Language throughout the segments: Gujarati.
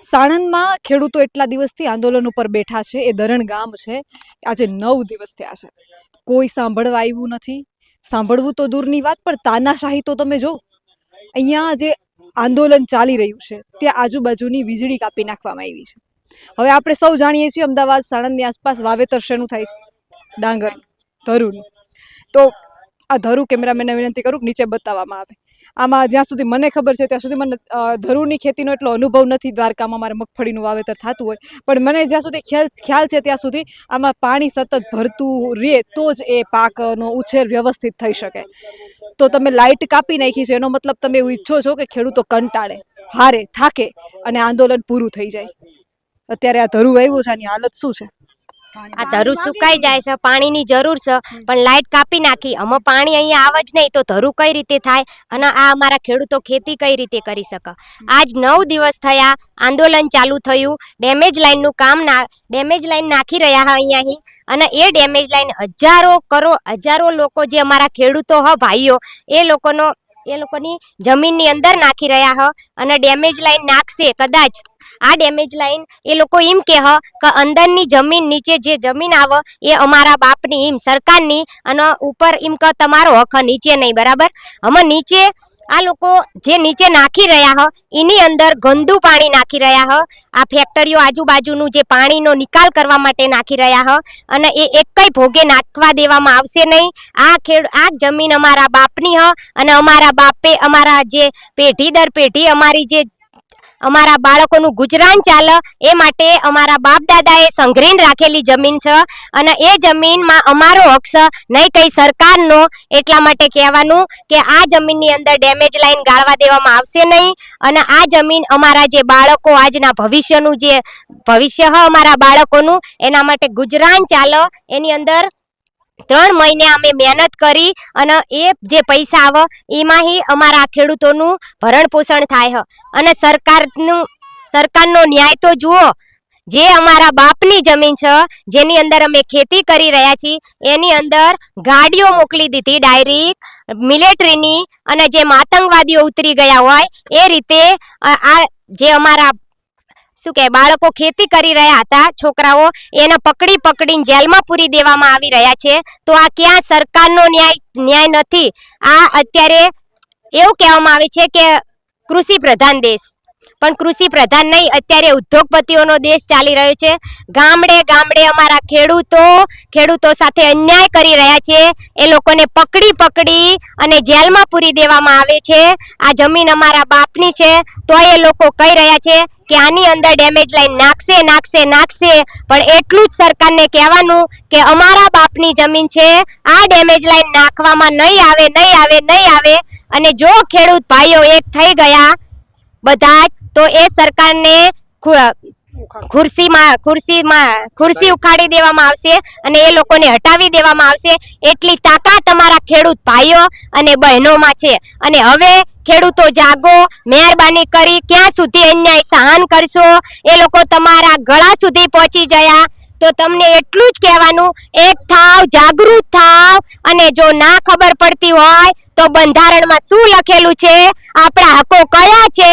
સાણંદમાં ખેડૂતો એટલા દિવસથી આંદોલન ઉપર બેઠા છે. એ ધરણ ગામ છે. આજે 9 દિવસ થયા છે. કોઈ સાંભળવા આવ્યું નથી. સાંભળવું તો દૂરની વાત, પણ તાનાશાહી તો તમે જો. અહીંયા જે આંદોલન ચાલી રહ્યું છે ત્યાં આજુબાજુની વીજળી કાપી નાખવામાં આવી છે. હવે આપણે સૌ જાણીએ છીએ અમદાવાદ સાણંદની આસપાસ વાવેતર શેનું થાય છે? ડાંગર, ધરુનું. તો આ ધરુ કેમેરામેનને વિનંતી કરું કે નીચે બતાવવામાં આવે. આમાં જ્યાં સુધી મને ખબર છે ત્યાં સુધી મને ધરુની ખેતીનો એટલો અનુભવ નથી. દ્વારકામાં મારે મગફળીનું વાવેતર થતું હોય, પણ મને જ્યાં સુધી ખ્યાલ છે ત્યાં સુધી આમાં પાણી સતત ભરતું રહે તો જ એ પાકનો ઉછેર વ્યવસ્થિત થઈ શકે. તો તમે લાઇટ કાપી નાખી છે એનો મતલબ તમે એવું ઈચ્છો છો કે ખેડૂતો કંટાળે, હારે, થાકે અને આંદોલન પૂરું થઈ જાય. અત્યારે આ ધરુ આવ્યું છે, આની હાલત શું છે? આ ધરુ સુકાઈ જાય છે, પાણીની જરૂર છે, પણ લાઇટ કાપી નાખી. અમે પાણી અહીંયા આવે જ નહીં તો ધરુ કઈ રીતે થાય? અને આ અમારા ખેડૂતો ખેતી કઈ રીતે કરી શકે? આજ 9 દિવસ થયા આંદોલન ચાલુ થયું. ડેમેજ લાઈનનું કામ ડેમેજ લાઈન નાખી રહ્યા છે અહીંયાથી, અને એ ડેમેજ લાઈન હજારો લોકો જે અમારા ખેડૂતો હ ભાઈઓ એ લોકોની જમીનની અંદર નાખી રહ્યા હ. અને ડેમેજ લાઈન નાખશે કદાચ આ ડેમેજ લાઈન એ લોકો એમ કહે કે અંદરની જમીન, નીચે જે જમીન આવે એ અમારા બાપની, એમ સરકારની, અને ઉપર એમ કે તમારો હક નીચે નહીં. બરાબર? અમે નીચે આ લોકો જે નીચે નાખી રહ્યા હ એની અંદર ગંદુ પાણી નાખી રહ્યા હ. આ ફેક્ટરીઓ આજુબાજુનું જે પાણીનો નિકાલ કરવા માટે નાખી રહ્યા હ, અને એ એકય ભોગે નાખવા દેવામાં આવશે નહીં. આ જમીન અમારા બાપની હ, અને અમારા બાપે અમારા જે પેઢી દર પેઢી અમારા બાળકોનું ગુજરાન ચાલે એ માટે અમારા બાપ દાદાએ સંઘરીને રાખેલી જમીન છે, અને એ જમીનમાં અમારો હક છે, નહીં કઈ સરકારનો. એટલા માટે કહેવાનું કે આ જમીનની અંદર ડેમેજ લાઈન ગાળવા દેવામાં આવશે નહીં. અને આ જમીન અમારા જે બાળકો, આજના ભવિષ્યનું જે ભવિષ્ય હ અમારા બાળકોનું, એના માટે ગુજરાન ચાલે. એની અંદર 3 મહિને અમે મહેનત કરી અને એ જે પૈસા આવે એમાંથી અમારા ખેડૂતોનું ભરણ પોષણ થાય. અને સરકારનો ન્યાય તો જુઓ. જે અમારા બાપની જમીન છે, જેની અંદર અમે ખેતી કરી રહ્યા છીએ, એની અંદર ગાડીઓ મોકલી દીધી ડાયરેક્ટ મિલિટરીની, અને જે આતંકવાદીઓ ઉતરી ગયા હોય એ રીતે આ જે અમારા શું કે બાળકો ખેતી કરી રહ્યા હતા, છોકરાઓ, એને પકડીને જેલમાં પૂરી દેવામાં આવી રહ્યા છે. તો આ ક્યાં સરકારનો ન્યાય નથી? આ અત્યારે એવું કહેવામાં આવે છે કે કૃષિ પ્રધાન દેશ, પણ કૃષિ પ્રધાન નહીં, અત્યારે ઉદ્યોગપતિઓનો દેશ ચાલી રહ્યો છે. ગામડે અમારા ખેડૂતો સાથે અન્યાય કરી રહ્યા છે. એ લોકોને પકડી અને જેલમાં પૂરી દેવામાં આવે છે. આ જમીન અમારા બાપની છે, તો એ લોકો કહી રહ્યા છે કે આની અંદર ડેમેજ લાઈન નાખશે. પણ એટલું જ સરકારને કહેવાનું કે અમારા બાપની જમીન છે, આ ડેમેજ લાઈન નાખવામાં નહીં આવે. અને જો ખેડૂત ભાઈઓ એક થઈ ગયા બધા જ, તો એ સરકારને ખુરશી ઉખાડી દેવામાં આવશે અને એ લોકોને હટાવી દેવામાં આવશે. એટલી તાકાત અમારા ખેડૂત ભાઈઓ અને બહેનોમાં છે. અને હવે ખેડૂતો જાગો, મહેરબાની કરી. ક્યાં સુધી અન્યાય સહન કરશો? એ લોકો તમારા ગળા સુધી પહોંચી ગયા. તો તમને એટલું જ કહેવાનું, એક થાવ, જાગૃત થાવ. અને જો ના ખબર પડતી હોય તો બંધારણમાં શું લખેલું છે, આપણા હકો કયા છે,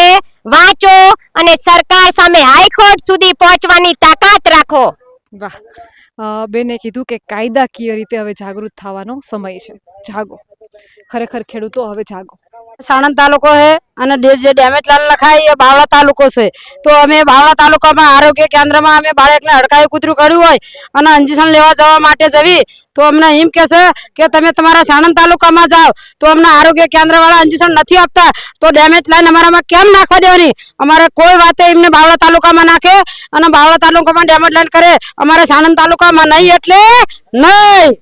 વાંચો અને સરકાર સામે હાઈકોર્ટ સુધી પહોંચવાની તાકાત રાખો. વાહ! બેને કીધું કે કાયદાકીય રીતે હવે જાગૃત થવાનો સમય છે. જાગો, ખરેખર ખેડૂતો હવે જાગો. સાણંદ તાલુકો છે અને જે ડેમેજ લાઈન લખાય એ બાવળા તાલુકો છે. તો અમે બાવળા તાલુકામાં આરોગ્ય કેન્દ્રમાં અમે બાળકને હડકાયું કૂતરું કર્યું હોય અને ઇન્જેક્શન લેવા જવા માટે જવી તો અમને એમ કહેશે કે તમે તમારા સાણંદ તાલુકામાં જાઓ. તો અમને આરોગ્ય કેન્દ્ર વાળા ઇન્જેક્શન નથી આપતા, તો ડેમેજ લાઈન અમારામાં કેમ નાખવા દેવાની? અમારે કોઈ વાતે એમને બાવળા તાલુકામાં નાખે અને બાવળા તાલુકામાં ડેમેજ લાઈન કરે, અમારે સાણંદ તાલુકામાં નહીં એટલે નહીં.